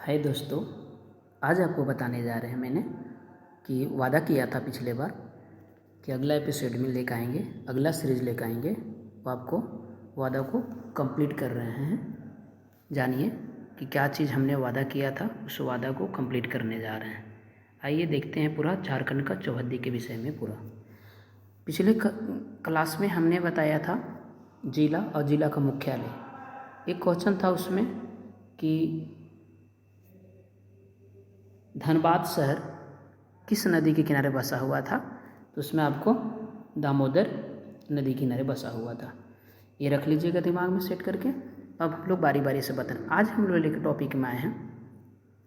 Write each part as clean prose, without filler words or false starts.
हाय दोस्तों, आज आपको बताने जा रहे हैं मैंने कि वादा किया था पिछले बार कि अगला एपिसोड में लेकर आएंगे, अगला सीरीज लेकर आएंगे। वो आपको वादा को कंप्लीट कर रहे हैं। जानिए कि क्या चीज़ हमने वादा किया था, उस वादा को कंप्लीट करने जा रहे हैं। आइए देखते हैं पूरा झारखंड का चौहद्दी के विषय में पूरा। पिछले क्लास में हमने बताया था जिला और जिला का मुख्यालय। एक क्वेश्चन था उसमें कि धनबाद शहर किस नदी के किनारे बसा हुआ था, तो उसमें आपको दामोदर नदी किनारे बसा हुआ था। ये रख लीजिएगा दिमाग में सेट करके। अब हम लोग बारी बारी से बताएं। आज हम लोग लेकर टॉपिक में आए हैं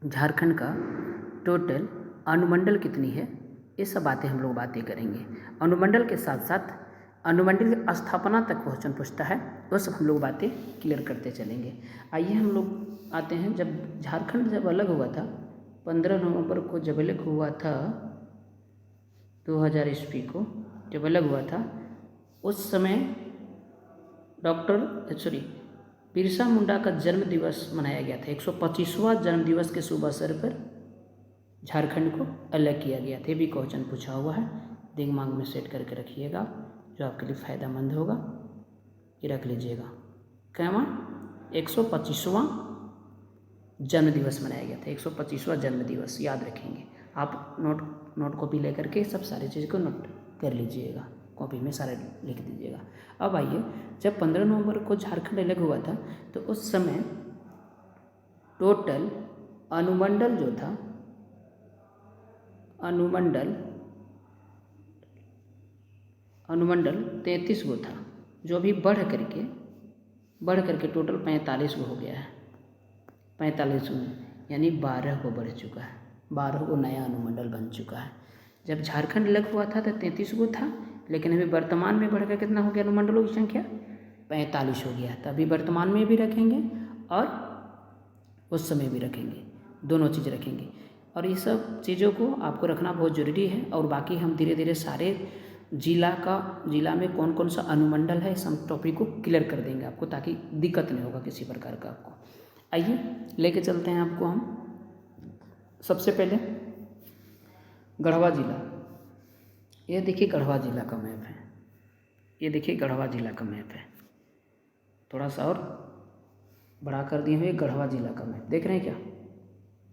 झारखंड का टोटल अनुमंडल कितनी है, ये सब बातें हम लोग बातें करेंगे। अनुमंडल के साथ साथ अनुमंडल की स्थापना तक क्वेश्चन पूछता है, वो सब हम लोग बातें क्लियर करते चलेंगे। आइए हम लोग आते हैं, जब झारखंड जब अलग हुआ था 15 नवंबर को जब अलग हुआ था 2000 ईस्वी को जब अलग हुआ था, उस समय बिरसा मुंडा का जन्म दिवस मनाया गया था। 125वां जन्म दिवस के शुभ अवसर पर झारखंड को अलग किया गया था। ये भी क्वेश्चन पूछा हुआ है, दिमाग में सेट करके रखिएगा, जो आपके लिए फ़ायदेमंद होगा। ये रख लीजिएगा, कैमा 125वां जन्म दिवस मनाया गया था। 125वां जन्म दिवस याद रखेंगे आप। नोट कॉपी लेकर के सब सारी चीज़ को नोट कर लीजिएगा, कॉपी में सारे लिख दीजिएगा। अब आइए, जब 15 नवंबर को झारखंड अलग हुआ था, तो उस समय टोटल अनुमंडल जो था, अनुमंडल 33 गो था, जो अभी बढ़ करके टोटल 45 गो हो गया है। 45 में यानी 12 को बढ़ चुका है, 12 को नया अनुमंडल बन चुका है। जब झारखंड अलग हुआ था तो 33 गो था, लेकिन अभी वर्तमान में बढ़कर कितना हो गया अनुमंडलों की संख्या? 45 हो गया है। तो अभी वर्तमान में भी रखेंगे और उस समय भी रखेंगे, दोनों चीज़ रखेंगे। और ये सब चीज़ों को आपको रखना बहुत ज़रूरी है। और बाकी हम धीरे धीरे सारे जिला में कौन कौन सा अनुमंडल है, इस हम टॉपिक को क्लियर कर देंगे आपको, ताकि दिक्कत नहीं होगा किसी प्रकार का आपको। आइए लेके चलते हैं आपको हम। सबसे पहले गढ़वा जिला। ये देखिए गढ़वा जिला का मैप है, ये देखिए गढ़वा जिला का मैप है। थोड़ा सा और बड़ा कर दिए हुए गढ़वा जिला का मैप, देख रहे हैं क्या?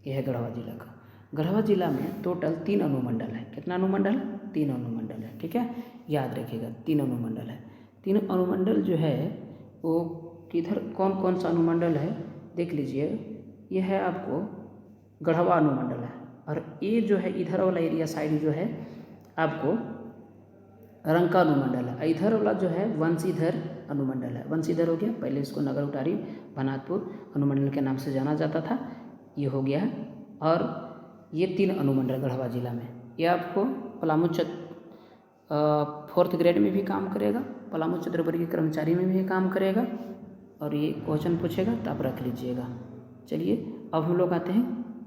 यह है गढ़वा जिला का। गढ़वा जिला में टोटल 3 अनुमंडल है। कितना अनुमंडल है? 3 अनुमंडल है, ठीक है, याद रखिएगा 3 अनुमंडल है। 3 अनुमंडल जो है वो किधर, कौन कौन सा अनुमंडल है देख लीजिए। ये है आपको गढ़वा अनुमंडल है, और ये जो है इधर वाला एरिया साइड जो है आपको रंका अनुमंडल है। इधर वाला जो है वंशीधर अनुमंडल है। वंशीधर हो गया, पहले इसको नगर उटारी भनातपुर अनुमंडल के नाम से जाना जाता था, ये हो गया है। और ये 3 अनुमंडल गढ़वा जिला में। ये आपको पलामू 4th ग्रेड में भी काम करेगा, पलामू चतुर्वर्गीय कर्मचारी में भी काम करेगा, और ये क्वेश्चन पूछेगा तो आप रख लीजिएगा। चलिए अब हम लोग आते हैं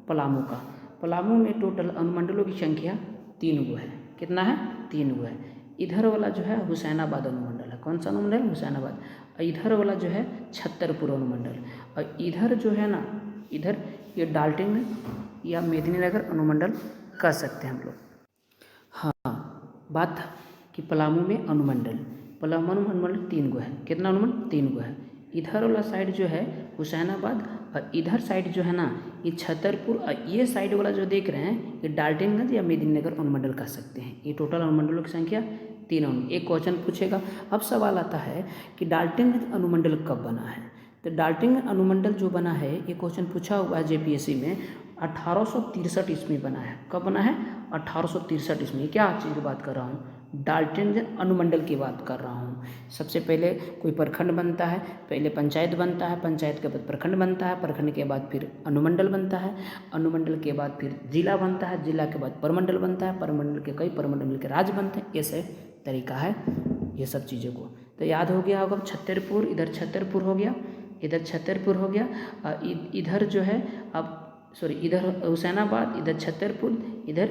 पलामू का। पलामू में टोटल अनुमंडलों की संख्या 3 गो है। कितना है? 3 गो है। इधर वाला जो है हुसैनाबाद अनुमंडल है। कौन सा अनुमंडल? हुसैनाबाद। और इधर वाला जो है छतरपुर अनुमंडल। और इधर जो है ना, इधर ये डाल्टनगंज या मेदिनीनगर अनुमंडल कह सकते हैं हम लोग। हाँ, बात था कि पलामू में अनुमंडल, पलामू अनुमंडल 3 गो है। कितना अनुमंडल? 3 गो है। इधर वाला साइड जो है हुसैनाबाद, और इधर साइड जो है ना ये छतरपुर, और ये साइड वाला जो देख रहे हैं ये डाल्टनगंज या मेदिनीनगर अनुमंडल कह सकते हैं। ये टोटल अनुमंडलों की संख्या 3। एक क्वेश्चन पूछेगा। अब सवाल आता है कि डाल्टनगंज अनुमंडल कब बना है? तो डाल्टनगंज अनुमंडल जो बना है, ये क्वेश्चन पूछा हुआ है जेपीएससी में, 1863 ईस्वी बना है। कब बना है? 1863 ईस्वी। क्या चीज़ की बात कर रहा हूँ? डाल्टनगंज अनुमंडल की बात कर रहा हूँ। सबसे पहले कोई प्रखंड बनता है, पहले पंचायत बनता है, पंचायत के बाद प्रखंड बनता है, प्रखंड के बाद फिर अनुमंडल बनता है, अनुमंडल के बाद फिर जिला बनता है, जिला के बाद परमंडल बनता है, परमंडल के कई परमंडल मिलकर राज्य बनते हैं। ऐसे तरीका है ये सब चीज़ों को। तो याद हो गया होगा। छतरपुर, इधर छतरपुर हो गया, इधर छतरपुर हो गया, इधर जो है अब इधर हुसैनाबाद, इधर छतरपुर, इधर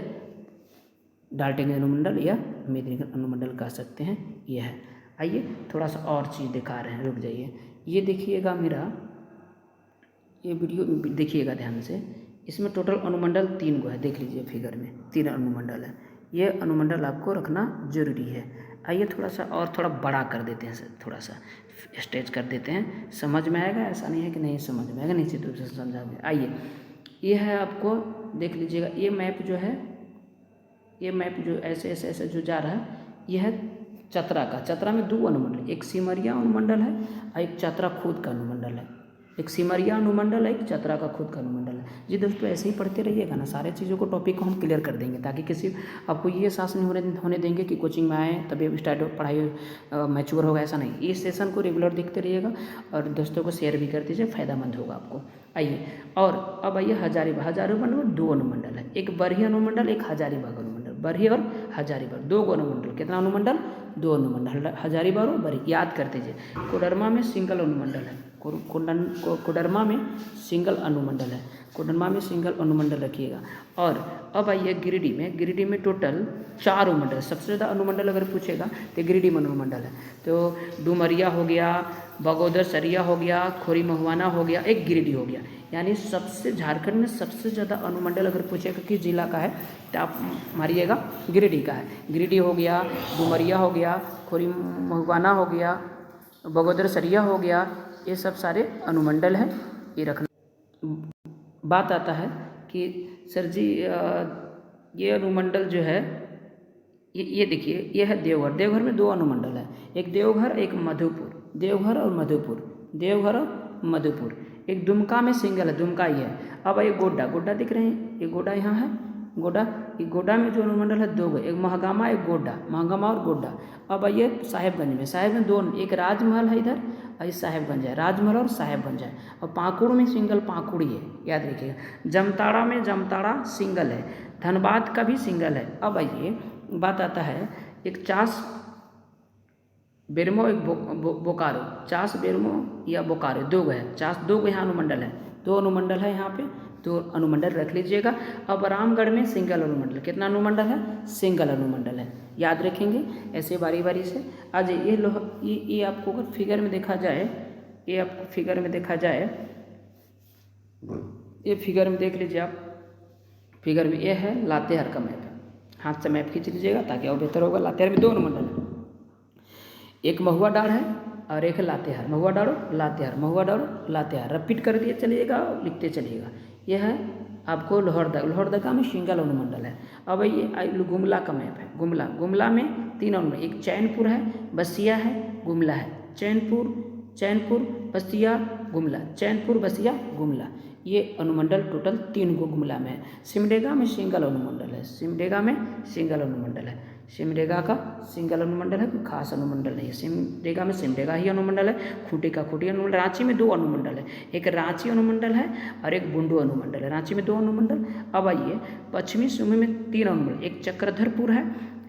डाल्टनगंज अनुमंडल या मेदिनीनगर अनुमंडल कह सकते हैं। ये है। आइए थोड़ा सा और चीज़ दिखा रहे हैं, रुक जाइए। ये देखिएगा मेरा, ये वीडियो देखिएगा ध्यान से। इसमें टोटल अनुमंडल 3 गो है, देख लीजिए फिगर में 3 अनुमंडल है। ये अनुमंडल आपको रखना जरूरी है। आइए थोड़ा सा और थोड़ा बड़ा कर देते हैं, थोड़ा सा स्ट्रेच कर देते हैं, समझ में आएगा। ऐसा नहीं है कि नहीं समझ में आएगा, निश्चित रूप से समझाएंगे। आइए ये है, आपको देख लीजिएगा ये मैप जो है, ये मैप जो ऐसे ऐसे ऐसे जो जा रहा है, ये है चतरा का। चतरा में 2 अनुमंडल, एक सिमरिया अनुमंडल है और एक चतरा खुद का अनुमंडल है। एक सिमरिया अनुमंडल है, एक चतरा का खुद का अनुमंडल है। जी दोस्तों ऐसे ही पढ़ते रहिएगा ना, सारे चीज़ों को टॉपिक को हम क्लियर कर देंगे, ताकि किसी आपको ये एहसास नहीं होने देंगे कि कोचिंग में आए तभी स्टार्ट पढ़ाई मैच्योर होगा, ऐसा नहीं। इस सेशन को रेगुलर देखते रहिएगा और दोस्तों को शेयर भी कर दीजिए, फ़ायदेमंद होगा आपको। आइए और अब आइए हजारीबाग में 2 अनुमंडल है, एक बरही अनुमंडल, एक हजारीबाग अनुमंडल। बरही और हजारीबाग 2 अनुमंडल। कितना अनुमंडल? 2 अनुमंडल, हजारीबाग और बरही। याद कर दीजिए। कोडरमा में सिंगल अनुमंडल है, कोडरमा में सिंगल अनुमंडल है, कोडरमा में सिंगल अनुमंडल रखिएगा। और अब आइए गिरिडीह में टोटल 4 अनुमंडल। सबसे ज़्यादा अनुमंडल अगर पूछेगा तो गिरिडीह में अनुमंडल है। तो डुमरिया हो गया, बगोदर सरिया हो गया, खोरी महुआना हो गया, एक गिरिडीह हो गया। यानी सबसे झारखंड में सबसे ज़्यादा अनुमंडल अगर पूछेगा किस जिला का है तो आप मारिएगा गिरिडीह का है। गिरिडीह हो गया, डुमरिया हो गया, खोरी महुआना हो गया, बगोदर सरिया हो गया, ये सब सारे अनुमंडल हैं, ये रखना। बात आता है कि सर जी ये अनुमंडल जो है ये देखिए, ये है देवघर। देवघर में 2 अनुमंडल है, एक देवघर एक मधुपुर। देवघर और मधुपुर। एक दुमका में सिंगल है, दुमका ही है। अब ये गोड्डा दिख रहे हैं, ये गोड्डा यहाँ है, ये गोड्डा में जो अनुमंडल है 2 गो, एक महगामा एक गोड्डा, महगामा और गोड्डा। अब आइए साहेबगंज में 2, एक राजमहल है इधर और साहेबगंज है, राजमहल और साहेबगंज है। और पाकुड़ में सिंगल पाकुड़ी है, याद रखिएगा। जामताड़ा में जामताड़ा सिंगल है, धनबाद का भी सिंगल है। अब आइए बात आता है, एक चास बेरमो एक बोकारो, चास बेरमो या बोकारो 2 गो है, चास 2 गो यहाँ अनुमंडल है, 2 अनुमंडल है यहाँ पे, 2 अनुमंडल रख लीजिएगा। अब रामगढ़ में सिंगल अनुमंडल। कितना अनुमंडल है? सिंगल अनुमंडल है, याद रखेंगे ऐसे बारी बारी से। आज ये आपको अगर फिगर में देखा जाए, ये आपको फिगर में देखा जाए, ये फिगर में देख लीजिए आप। फिगर में ये है लातेहार का मैप, हाथ से मैप खींच लीजिएगा ताकि और बेहतर होगा। लातेहार में 2 अनुमंडल है, एक महुआ डाँड़ है और एक है लातेहार। महुआ डाँड़ रिपीट कर दिए चलिएगा, लिखते चलिएगा। यह है आपको लोहरदगा में सिंगल अनुमंडल है। अब ये गुमला का मैप है। गुमला में 3 अनुमंडल, एक चैनपुर है, बसिया है, गुमला है। चैनपुर बसिया गुमला, चैनपुर बसिया गुमला, ये अनुमंडल टोटल 3 गो गुमला में है। सिमडेगा में सिंगल अनुमंडल है, सिमडेगा का सिंगल अनुमंडल है, कोई खास अनुमंडल नहीं है। सिमडेगा ही अनुमंडल है। खूंटी का खूंटी अनुमंडल। रांची में 2 अनुमंडल है, एक रांची अनुमंडल है और एक बुंडू अनुमंडल है। रांची में 2 अनुमंडल। अब आइए पश्चिमी सिंहभूम में 3 अनुमंडल, एक चक्रधरपुर है,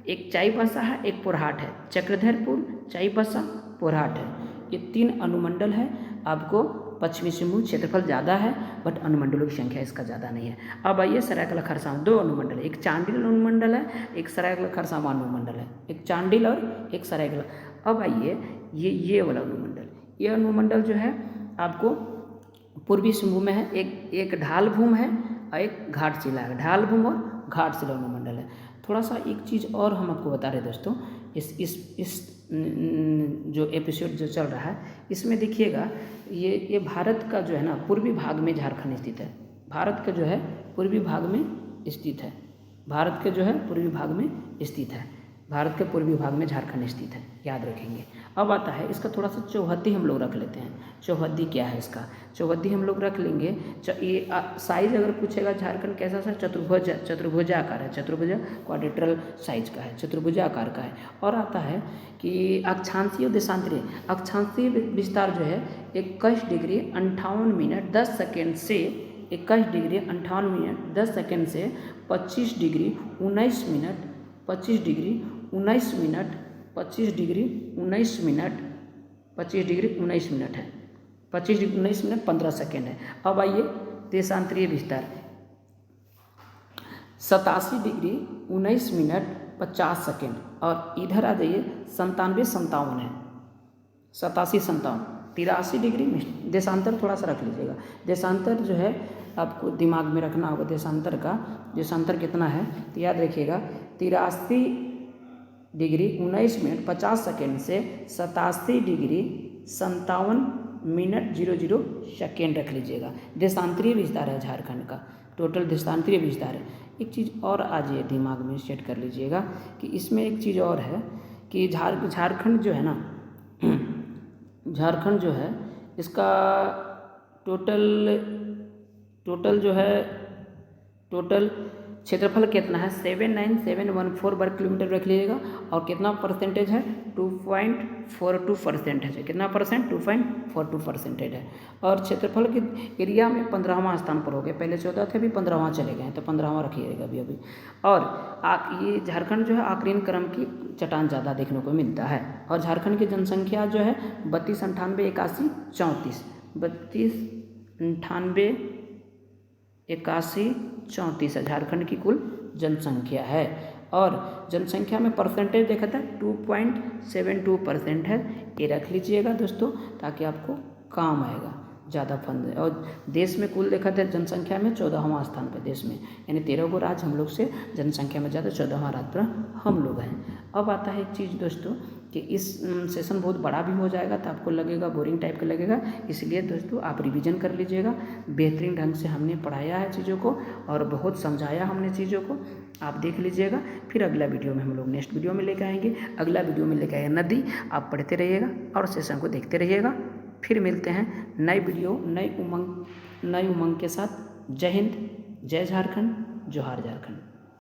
एक चाईबासा है, एक पोरहाट है। चक्रधरपुर, चाईबासा, पोरहाट है, ये 3 अनुमंडल है। आपको पश्चिमी सिंहभूम क्षेत्रफल ज़्यादा है बट अनुमंडलों की संख्या इसका ज़्यादा नहीं है। अब आइए सरायकला खरसावां 2 अनुमंडल है, एक चांडिल अनुमंडल है, एक सरायकला खरसावां अनुमंडल है, एक चांडिल और एक सरायकला। अब आइए ये वाला अनुमंडल, ये अनुमंडल जो है आपको पूर्वी सिंहभूम में है। एक ढाल भूम है और एक घाटशिला है, ढाल भूम और घाटशिला अनुमंडल है। थोड़ा सा एक चीज़ और हम आपको बता रहे दोस्तों, इस जो एपिसोड जो चल रहा है इसमें देखिएगा, ये भारत का जो है ना पूर्वी भाग में झारखंड स्थित है। भारत का जो है पूर्वी भाग में स्थित है, भारत के जो है पूर्वी भाग में स्थित है, भारत के पूर्वी भाग में झारखंड स्थित है, याद रखेंगे। अब आता है इसका थोड़ा सा चौहद्दी हम लोग रख लेते हैं। चौहद्दी क्या है इसका? चौहद्दी हम लोग रख लेंगे। ये साइज अगर पूछेगा झारखंड कैसा सा, चतुर्भुजाकार है, चतुर्भुज क्वाड्रिलेटरल साइज का है, चतुर्भुजाकार का है। और आता है कि अक्षांशीय और देशांतरीय। अक्षांशीय विस्तार जो है 21 डिग्री 58 मिनट 10 सेकेंड से 21 डिग्री 58 मिनट 10 सेकेंड से 25 degree 19 minute 25 degree 19 minute 25 degree 19 minute 25 degree 19 minute है, 25 डिग्री 19 मिनट 15 सेकेंड है। अब आइए देशांतरीय विस्तार 87 डिग्री 19 मिनट 50 सेकेंड। और इधर आ जाइए 97 57 है, 87 57 83 डिग्री देशांतर थोड़ा सा रख लीजिएगा। देशांतर जो है आपको दिमाग में रखना होगा, देशांतर कितना है, तो याद रखिएगा 83 डिग्री 19 मिनट 50 सेकेंड से 87 डिग्री 57 मिनट 00 सेकेंड रख लीजिएगा। देशांतरीय विस्तार है झारखंड का, टोटल देशांतरीय विस्तार है। एक चीज़ और आज ये दिमाग में सेट कर लीजिएगा कि इसमें एक चीज़ और है कि झारखंड जो है ना, झारखंड जो है इसका टोटल जो है टोटल क्षेत्रफल कितना है 79714 वर्ग किलोमीटर रख लीजिएगा। और कितना परसेंटेज है 2.42% है। कितना परसेंट 2.42% है। और क्षेत्रफल के एरिया में 15वां स्थान पर हो गए, पहले 14 थे अभी 15वां चले गए हैं, तो 15वां रखिएगा अभी। और ये झारखंड जो है आक्रीन क्रम की चट्टान ज़्यादा देखने को मिलता है। और झारखंड की जनसंख्या जो है 32 98 81 34 32 98 81 34 है झारखंड की कुल जनसंख्या है। और जनसंख्या में परसेंटेज देखा था 2.72% है। ये रख लीजिएगा दोस्तों ताकि आपको काम आएगा, ज़्यादा फंड। और देश में कुल देखा था जनसंख्या में 14वां स्थान पर देश में, यानी 13 गो राज्य हम लोग से जनसंख्या में ज़्यादा 14वां राज्य पर हम लोग हैं। अब आता है एक चीज़ दोस्तों कि इस सेशन बहुत बड़ा भी हो जाएगा तो आपको लगेगा बोरिंग टाइप का लगेगा, इसलिए दोस्तों आप रिवीजन कर लीजिएगा। बेहतरीन ढंग से हमने पढ़ाया है चीज़ों को और बहुत समझाया हमने चीज़ों को, आप देख लीजिएगा। फिर अगला वीडियो में हम लोग नेक्स्ट वीडियो में लेकर आएंगे। अगला वीडियो में लेकर आएंगे नदी, आप पढ़ते रहिएगा और सेशन को देखते रहिएगा। फिर मिलते हैं नई वीडियो नई उमंग के साथ। जय हिंद, जय झारखंड, जोहार झारखंड।